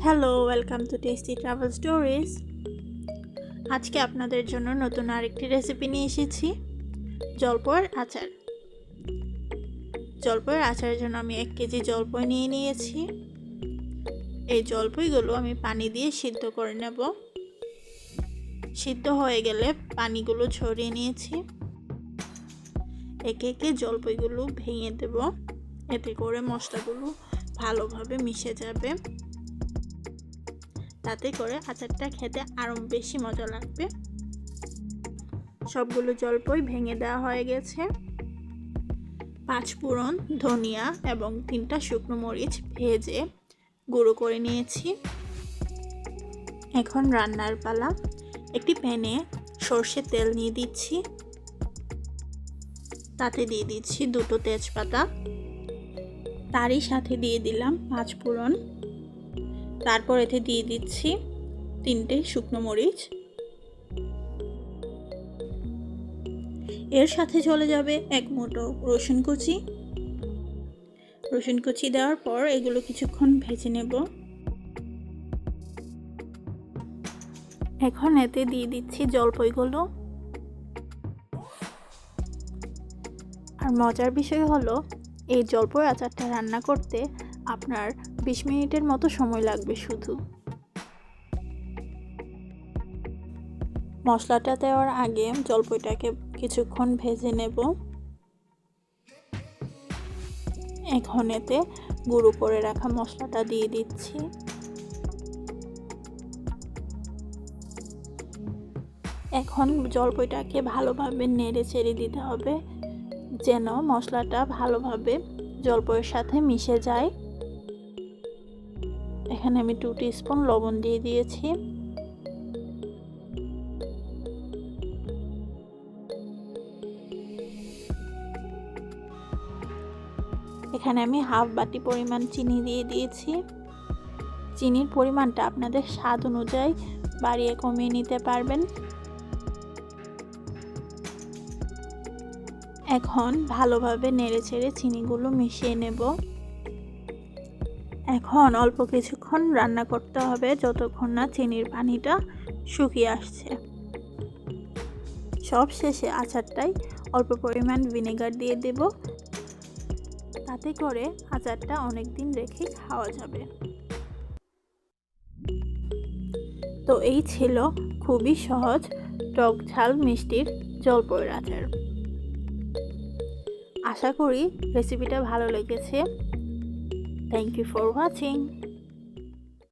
Hello, welcome to tasty travel stories. আজকে আপনাদের জন্য নতুন আরেকটি রেসিপি নিয়ে এসেছি, জলপইয়ের আচার। জলপইয়ের আচারের জন্য আমি 1 কেজি জলপই নিয়ে নিয়েছি। এই জলপইগুলো আমি পানি দিয়ে সিদ্ধ করে নেব। সিদ্ধ হয়ে গেলে পানিগুলো ঝরিয়ে নিয়েছি। একে একে জলপইগুলো ভেঙে দেব, এতে করে মশলাগুলো ভালোভাবে মিশে যাবে। তাতে করে আচারটা খেতে আরও বেশি মজা লাগবে। সবগুলো জলপই ভেঙে দেওয়া হয়ে গেছে। 5 ফোড়ন, ধনিয়া এবং 3টা শুকনো মরিচ ভেজে গুঁড়ো করে নিয়েছি। এখন রান্নার পালা। একটি প্যানে সরষের তেল নিয়ে দিচ্ছি। তাতে দিয়ে দিচ্ছি 2টো তেজপাতা। তারই সাথে দিয়ে দিলাম 5 ফোড়ন। তারপর এতে দিয়ে দিচ্ছি 3টে শুকনো মরিচ। এর সাথে চলে যাবে 1 মুঠো রসুন কুচি। রসুন কুচি দেওয়ার পর এগুলো কিছুক্ষণ ভেজে নেব। এখন এতে দিয়ে দিচ্ছি জলপইগুলো। আর মজার বিষয় হলো, এই জলপই আচারটা রান্না করতে আপনার 20 মিনিটের মতো সময় লাগবে শুধু। মশলাটা দেওয়ার আগে জলপইটাকে কিছুক্ষণ ভেজে নেব। এখন এতে গুঁড়ো করে রাখা মশলাটা দিয়ে দিচ্ছি। এখন জলপইটাকে ভালোভাবে নেড়ে চেড়ে দিতে হবে, যেন মশলাটা ভালোভাবে জলপইয়ের সাথে মিশে যায়। এখানে আমি 2 টিস্পুন লবণ দিয়ে দিয়েছি। এখানে আমি হাফ বাটি পরিমাণ চিনি দিয়ে দিয়েছি। চিনির পরিমাণটা আপনাদের স্বাদ অনুযায়ী বাড়িয়ে কমিয়ে নিতে পারবেন। এখন ভালোভাবে নেড়েচেড়ে চিনিগুলো মিশিয়ে নেব। এখন অল্প কিছুক্ষণ রান্না করতে হবে, যতক্ষণ না চিনির পানিটা শুকিয়ে আসছে। সব শেষে আচারটায় অল্প পরিমাণ ভিনেগার দিয়ে দেব, তাতে করে আচারটা অনেক দিন রেখে খাওয়া যাবে। তো এই ছিল খুবই সহজ টক ঝাল মিষ্টির জলপইয়ের আচার। আশা করি রেসিপিটা ভালো লেগেছে। Thank you for watching.